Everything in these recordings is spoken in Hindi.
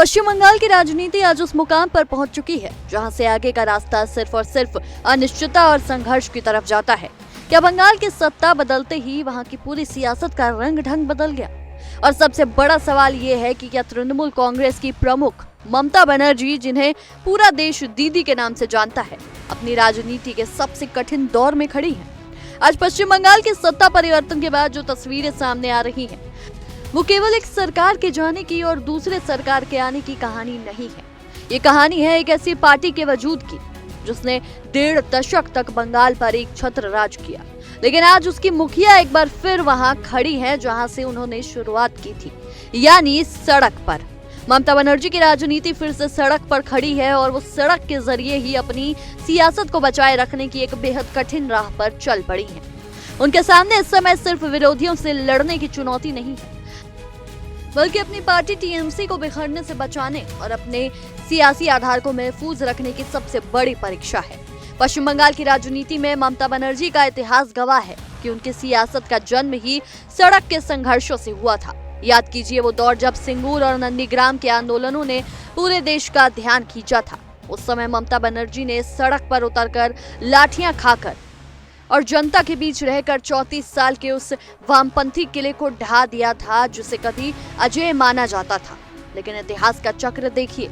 पश्चिम बंगाल की राजनीति आज उस मुकाम पर पहुंच चुकी है जहां से आगे का रास्ता सिर्फ और सिर्फ अनिश्चितता और संघर्ष की तरफ जाता है। क्या बंगाल की सत्ता बदलते ही वहां की पूरी सियासत का रंग ढंग बदल गया? और सबसे बड़ा सवाल ये है कि क्या तृणमूल कांग्रेस की प्रमुख ममता बनर्जी, जिन्हें पूरा देश दीदी के नाम से जानता है, अपनी राजनीति के सबसे कठिन दौर में खड़ी है। आज पश्चिम बंगाल के सत्ता परिवर्तन के बाद जो तस्वीरें सामने आ रही हैं, वो केवल एक सरकार के जाने की और दूसरे सरकार के आने की कहानी नहीं है। ये कहानी है एक ऐसी पार्टी के वजूद की जिसने 1.5 दशक तक बंगाल पर एक छत्र राज किया, लेकिन आज उसकी मुखिया एक बार फिर वहां खड़ी है जहां से उन्होंने शुरुआत की थी, यानी सड़क पर। ममता बनर्जी की राजनीति फिर से सड़क पर खड़ी है और वो सड़क के जरिए ही अपनी सियासत को बचाए रखने की एक बेहद कठिन राह पर चल पड़ी है। उनके सामने इस समय सिर्फ विरोधियों से लड़ने की चुनौती नहीं है, बल्कि अपनी पार्टी टीएमसी को बिखरने से बचाने और अपने सियासी आधार को महफूज रखने की सबसे बड़ी परीक्षा है। पश्चिम बंगाल की राजनीति में ममता बनर्जी का इतिहास गवाह है कि उनकी सियासत का जन्म ही सड़क के संघर्षों से हुआ था। याद कीजिए वो दौर जब सिंगूर और नंदीग्राम के आंदोलनों ने पूरे देश का ध्यान खींचा था। उस समय ममता बनर्जी ने सड़क पर उतरकर लाठियां खाकर और जनता के बीच रहकर 34 साल के उस वामपंथी किले को ढा दिया था, जिसे कभी अजेय माना जाता था। लेकिन इतिहास का चक्र देखिए,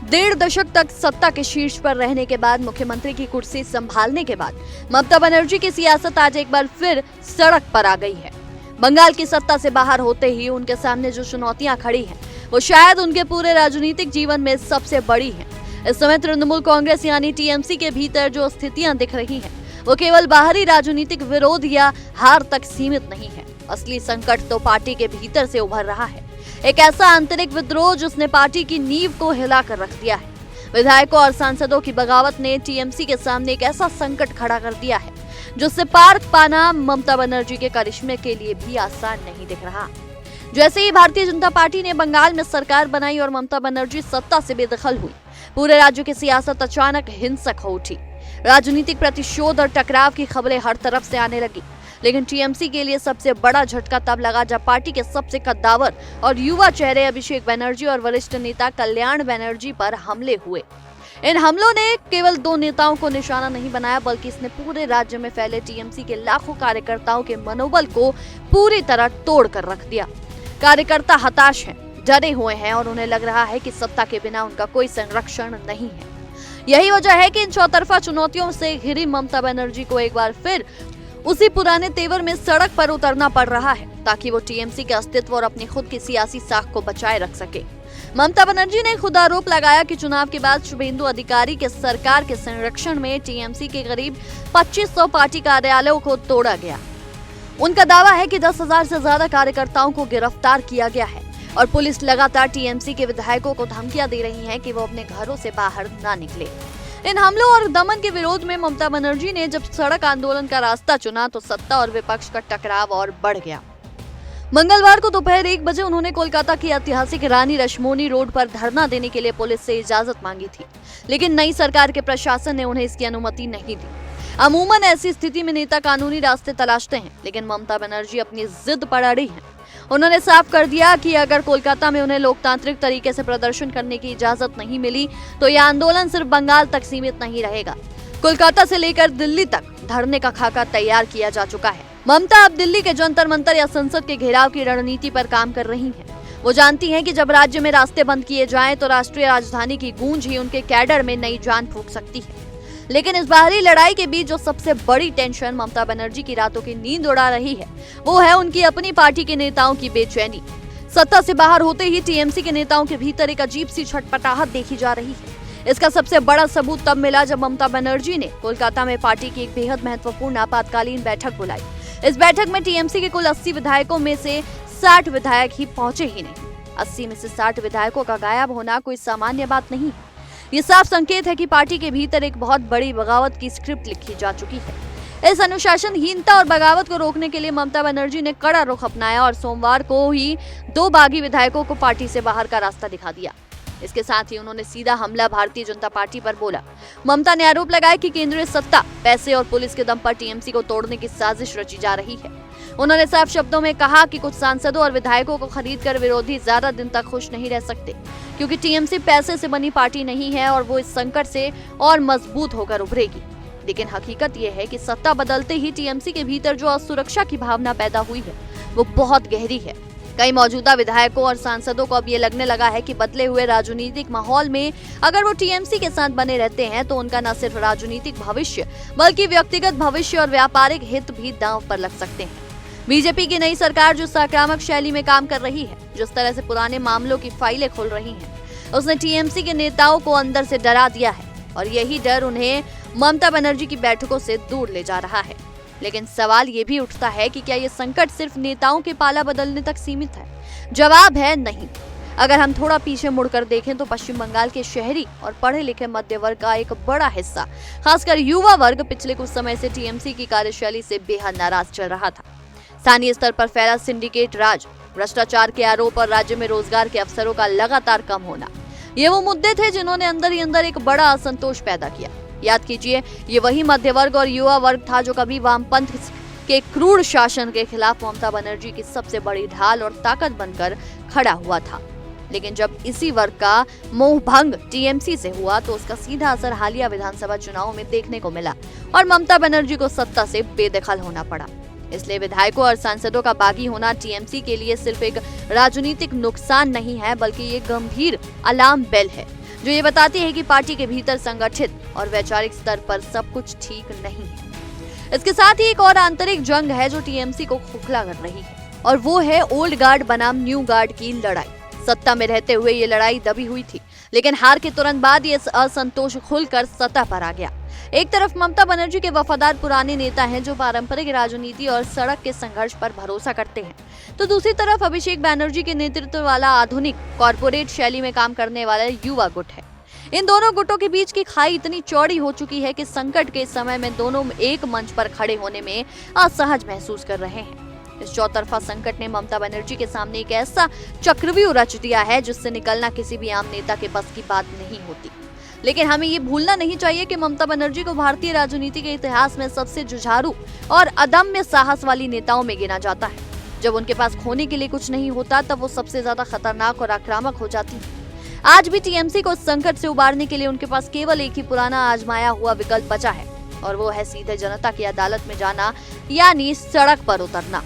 1.5 दशक तक सत्ता के शीर्ष पर रहने के बाद, मुख्यमंत्री की कुर्सी संभालने के बाद ममता बनर्जी की सियासत आज एक बार फिर सड़क पर आ गई है। बंगाल की सत्ता से बाहर होते ही उनके सामने जो चुनौतियां खड़ी हैं, वो शायद उनके पूरे राजनीतिक जीवन में सबसे बड़ी है। इस समय तृणमूल कांग्रेस यानी टीएमसी के भीतर जो स्थितियां दिख रही हैं, वो केवल बाहरी राजनीतिक विरोध या हार तक सीमित नहीं है। असली संकट तो पार्टी के भीतर से उभर रहा है, एक ऐसा आंतरिक विद्रोह जिसने पार्टी की नींव को हिलाकर रख दिया है। विधायकों और सांसदों की बगावत ने टीएमसी के सामने एक ऐसा संकट खड़ा कर दिया है जिससे पार पाना ममता बनर्जी के करिश्मे के लिए भी आसान नहीं दिख रहा। जैसे ही भारतीय जनता पार्टी ने बंगाल में सरकार बनाई और ममता बनर्जी सत्ता से बेदखल हुई, पूरे राज्य की सियासत अचानक हिंसक हो उठी। राजनीतिक प्रतिशोध और टकराव की खबरें हर तरफ से आने लगी। लेकिन टीएमसी के लिए सबसे बड़ा झटका तब लगा जब पार्टी के सबसे कद्दावर और युवा चेहरे अभिषेक बनर्जी और वरिष्ठ नेता कल्याण बनर्जी पर हमले हुए। इन हमलों ने केवल 2 नेताओं को निशाना नहीं बनाया, बल्कि इसने पूरे राज्य में फैले टीएमसी के लाखों कार्यकर्ताओं के मनोबल को पूरी तरह तोड़ कर रख दिया। कार्यकर्ता हताश हैं, डरे हुए हैं और उन्हें लग रहा है कि सत्ता के बिना उनका कोई संरक्षण नहीं है। यही वजह है कि इन चौतरफा चुनौतियों से घिरी ममता बनर्जी को एक बार फिर उसी पुराने तेवर में सड़क पर उतरना पड़ रहा है, ताकि वो टीएमसी के अस्तित्व और अपनी खुद की सियासी साख को बचाए रख सके। ममता बनर्जी ने खुद आरोप लगाया कि चुनाव के बाद शुभेंदु अधिकारी के सरकार के संरक्षण में टीएमसी के करीब 2500 पार्टी कार्यालयों को तोड़ा गया। उनका दावा है कि 10,000 से ज्यादा कार्यकर्ताओं को गिरफ्तार किया गया है और पुलिस लगातार टीएमसी के विधायकों को धमकियां दे रही है कि वो अपने घरों से बाहर ना निकले। इन हमलों और दमन के विरोध में ममता बनर्जी ने जब सड़क आंदोलन का रास्ता चुना तो सत्ता और विपक्ष का टकराव और बढ़ गया। मंगलवार को दोपहर 1 बजे उन्होंने कोलकाता की ऐतिहासिक रानी रश्मोनी रोड पर धरना देने के लिए पुलिस से इजाजत मांगी थी, लेकिन नई सरकार के प्रशासन ने उन्हें इसकी अनुमति नहीं दी। अमूमन ऐसी स्थिति में नेता कानूनी रास्ते तलाशते हैं, लेकिन ममता बनर्जी अपनी जिद पर अड़ी हैं। उन्होंने साफ कर दिया कि अगर कोलकाता में उन्हें लोकतांत्रिक तरीके से प्रदर्शन करने की इजाजत नहीं मिली तो यह आंदोलन सिर्फ बंगाल तक सीमित नहीं रहेगा। कोलकाता से लेकर दिल्ली तक धरने का खाका तैयार किया जा चुका है। ममता अब दिल्ली के जंतर मंतर या संसद के घेराव की रणनीति पर काम कर रही हैं। वो जानती हैं कि जब राज्य में रास्ते बंद किए जाएं तो राष्ट्रीय राजधानी की गूंज ही उनके कैडर में नई जान फूंक सकती है। लेकिन इस बाहरी लड़ाई के बीच जो सबसे बड़ी टेंशन ममता बनर्जी की रातों की नींद उड़ा रही है, वो है उनकी अपनी पार्टी के नेताओं की बेचैनी। सत्ता से बाहर होते ही टीएमसी के नेताओं के भीतर एक अजीब सी छटपटाहट देखी जा रही है। इसका सबसे बड़ा सबूत तब मिला जब ममता बनर्जी ने कोलकाता में पार्टी की एक बेहद महत्वपूर्ण आपातकालीन बैठक बुलाई। इस बैठक में टीएमसी के कुल 80 विधायकों में से 60 विधायक ही पहुंचे ही नहीं। 80 में से 60 विधायकों का गायब होना कोई सामान्य बात नहीं है। ये साफ संकेत है कि पार्टी के भीतर एक बहुत बड़ी बगावत की स्क्रिप्ट लिखी जा चुकी है। इस अनुशासनहीनता और बगावत को रोकने के लिए ममता बनर्जी ने कड़ा रुख अपनाया और सोमवार को ही 2 बागी विधायकों को पार्टी से बाहर का रास्ता दिखा दिया। इसके साथ ही उन्होंने सीधा हमला भारतीय जनता पार्टी पर बोला। ममता ने आरोप लगाया कि केंद्रीय सत्ता, पैसे और पुलिस के दम पर टीएमसी को तोड़ने की साजिश रची जा रही है। उन्होंने साफ शब्दों में कहा कि कुछ सांसदों और विधायकों को खरीदकर विरोधी ज्यादा दिन तक खुश नहीं रह सकते, क्योंकि टीएमसी पैसे से बनी पार्टी नहीं है और वो इस संकट से और मजबूत होकर उभरेगी। लेकिन हकीकत यह है कि सत्ता बदलते ही टीएमसी के भीतर जो असुरक्षा की भावना पैदा हुई है वो बहुत गहरी है। कई मौजूदा विधायकों और सांसदों को अब ये लगने लगा है कि बदले हुए राजनीतिक माहौल में अगर वो टीएमसी के साथ बने रहते हैं तो उनका न सिर्फ राजनीतिक भविष्य बल्कि व्यक्तिगत भविष्य और व्यापारिक हित भी दांव पर लग सकते हैं। बीजेपी की नई सरकार जो सकारात्मक शैली में काम कर रही है, जिस तरह से पुराने मामलों की फाइलें खुल रही हैं, उसने टीएमसी के नेताओं को अंदर से डरा दिया है और यही डर उन्हें ममता बनर्जी की बैठकों से दूर ले जा रहा है। लेकिन सवाल ये भी उठता है कि क्या ये संकट सिर्फ नेताओं के पाला बदलने तक सीमित है? जवाब है नहीं। अगर हम थोड़ा पीछे मुड़कर देखें तो पश्चिम बंगाल के शहरी और पढ़े लिखे मध्य वर्ग का एक बड़ा हिस्सा, खासकर युवा वर्ग, पिछले कुछ समय से टीएमसी की कार्यशैली से बेहद नाराज चल रहा था। स्थानीय स्तर पर फैला सिंडिकेट राज, भ्रष्टाचार के आरोप और राज्य में रोजगार के अवसरों का लगातार कम होना, ये वो मुद्दे थे जिन्होंने अंदर ही अंदर एक बड़ा असंतोष पैदा किया। याद कीजिए, ये वही मध्य वर्ग और युवा वर्ग था जो कभी वामपंथ के क्रूर शासन के खिलाफ ममता बनर्जी की सबसे बड़ी ढाल और ताकत बनकर खड़ा हुआ था। लेकिन जब इसी वर्ग का मोह भंग टीएमसी से हुआ तो उसका सीधा असर हालिया विधानसभा चुनावों में देखने को मिला और ममता बनर्जी को सत्ता से बेदखल होना पड़ा। इसलिए विधायकों और सांसदों का बागी होना टीएमसी के लिए सिर्फ एक राजनीतिक नुकसान नहीं है, बल्कि ये गंभीर अलार्म बेल है जो ये बताती है कि पार्टी के भीतर संगठित और वैचारिक स्तर पर सब कुछ ठीक नहीं है। इसके साथ ही एक और आंतरिक जंग है जो टीएमसी को खोखला कर रही है, और वो है ओल्ड गार्ड बनाम न्यू गार्ड की लड़ाई। सत्ता में रहते हुए ये लड़ाई दबी हुई थी, लेकिन हार के तुरंत बाद ये असंतोष खुलकर सतह पर आ गया। एक तरफ ममता बनर्जी के वफादार पुराने नेता हैं जो पारंपरिक राजनीति और सड़क के संघर्ष पर भरोसा करते हैं, तो दूसरी तरफ अभिषेक बैनर्जी के नेतृत्व वाला आधुनिक कॉर्पोरेट शैली में काम करने वाला युवा गुट है। इन दोनों गुटों के बीच की खाई इतनी चौड़ी हो चुकी है कि संकट के समय में दोनों एक मंच पर खड़े होने में असहज महसूस कर रहे हैं। इस चौतरफा संकट ने ममता बनर्जी के सामने एक ऐसा चक्रव्यूह रच दिया है जिससे निकलना किसी भी आम नेता के बस की बात नहीं होती। लेकिन हमें ये भूलना नहीं चाहिए कि ममता बनर्जी को भारतीय राजनीति के इतिहास में सबसे जुझारू और अदम्य साहस वाली नेताओं में गिना जाता है। जब उनके पास खोने के लिए कुछ नहीं होता तब वो सबसे ज्यादा खतरनाक और आक्रामक हो जाती है। आज भी टीएमसी को संकट से उबारने के लिए उनके पास केवल एक ही पुराना आजमाया हुआ विकल्प बचा है, और वो है सीधे जनता की अदालत में जाना, यानी सड़क पर उतरना।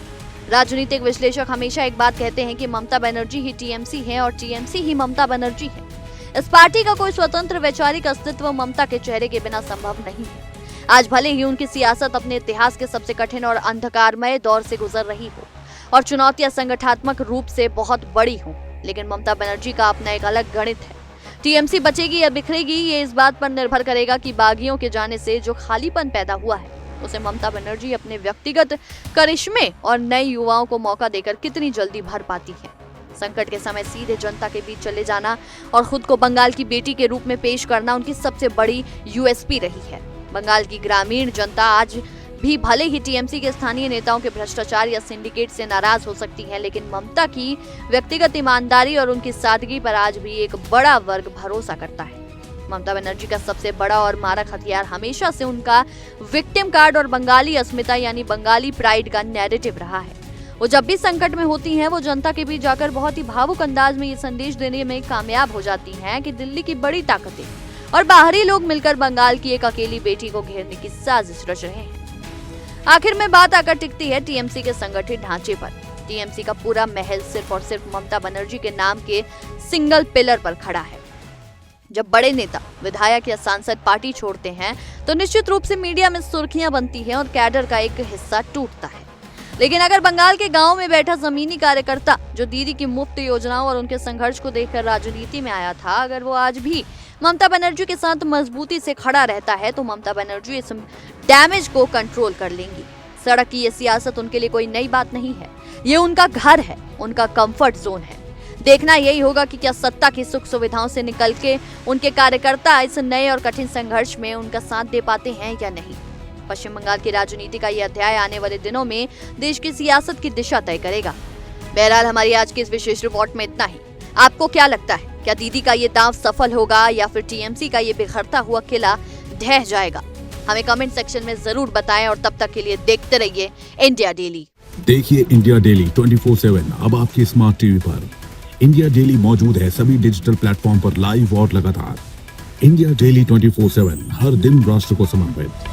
राजनीतिक विश्लेषक हमेशा एक बात कहते हैं कि ममता बनर्जी ही टीएमसी है और टीएमसी ही ममता बनर्जी है। इस पार्टी का कोई स्वतंत्र वैचारिक अस्तित्व ममता के चेहरे के बिना संभव नहीं है। आज भले ही उनकी सियासत अपने इतिहास के सबसे कठिन और अंधकारमय दौर से गुजर रही हो और चुनौतियां संगठनात्मक रूप से बहुत बड़ी हों, लेकिन ममता बनर्जी का अपना एक अलग गणित है। टीएमसी बचेगी या बिखरेगी, ये इस बात पर निर्भर करेगा कि बागियों के जाने से जो खालीपन पैदा हुआ है उसे ममता बनर्जी अपने व्यक्तिगत करिश्मे और नए युवाओं को मौका देकर कितनी जल्दी भर पाती है। संकट के समय सीधे जनता के बीच चले जाना और खुद को बंगाल की बेटी के रूप में पेश करना उनकी सबसे बड़ी यूएसपी रही है। बंगाल की ग्रामीण जनता आज भी भले ही टीएमसी के स्थानीय नेताओं के भ्रष्टाचार या सिंडिकेट से नाराज हो सकती है, लेकिन ममता की व्यक्तिगत ईमानदारी और उनकी सादगी पर आज भी एक बड़ा वर्ग भरोसा करता है। ममता बनर्जी का सबसे बड़ा और मारक हथियार हमेशा से उनका विक्टिम कार्ड और बंगाली अस्मिता यानी बंगाली प्राइड का नैरेटिव रहा है। वो जब भी संकट में होती हैं, वो जनता के बीच जाकर बहुत ही भावुक अंदाज में ये संदेश देने में कामयाब हो जाती हैं कि दिल्ली की बड़ी ताकतें और बाहरी लोग मिलकर बंगाल की एक अकेली बेटी को घेरने की साजिश रच रहे हैं। आखिर में बात आकर टिकती है टीएमसी के संगठित ढांचे पर। टीएमसी का पूरा महल सिर्फ और सिर्फ ममता बनर्जी के नाम के सिंगल पिलर पर खड़ा है। जब बड़े नेता, विधायक या सांसद पार्टी छोड़ते हैं तो निश्चित रूप से मीडिया में सुर्खियां बनती हैं और कैडर का एक हिस्सा टूटता है। लेकिन अगर बंगाल के गांव में बैठा जमीनी कार्यकर्ता जो दीदी की मुफ्त योजनाओं और उनके संघर्ष को देखकर राजनीति में आया था, अगर वो आज भी ममता बनर्जी के साथ मजबूती से खड़ा रहता है तो ममता बनर्जी इस डैमेज को कंट्रोल कर लेंगी। सड़क की ये सियासत उनके लिए कोई नई बात नहीं है, ये उनका घर है, उनका कंफर्ट जोन है। देखना यही होगा कि क्या सत्ता की सुख सुविधाओं से निकल के उनके कार्यकर्ता इस नए और कठिन संघर्ष में उनका साथ दे पाते हैं या नहीं। पश्चिम बंगाल की राजनीति का यह अध्याय आने वाले दिनों में देश की सियासत की दिशा तय करेगा। बहरहाल हमारी आज की इस विशेष रिपोर्ट में इतना ही। आपको क्या लगता है, क्या दीदी का ये दांव सफल होगा या फिर टीएमसी का ये बिखरता हुआ किला ढह जाएगा? हमें कमेंट सेक्शन में जरूर बताएं और तब तक के लिए देखते रहिए इंडिया डेली। देखिए इंडिया डेली 24/7 अब आपके स्मार्ट टीवी पर। इंडिया डेली मौजूद है सभी डिजिटल प्लेटफॉर्म पर लाइव और लगातार। इंडिया डेली 24/7 हर दिन राष्ट्र को समर्पित।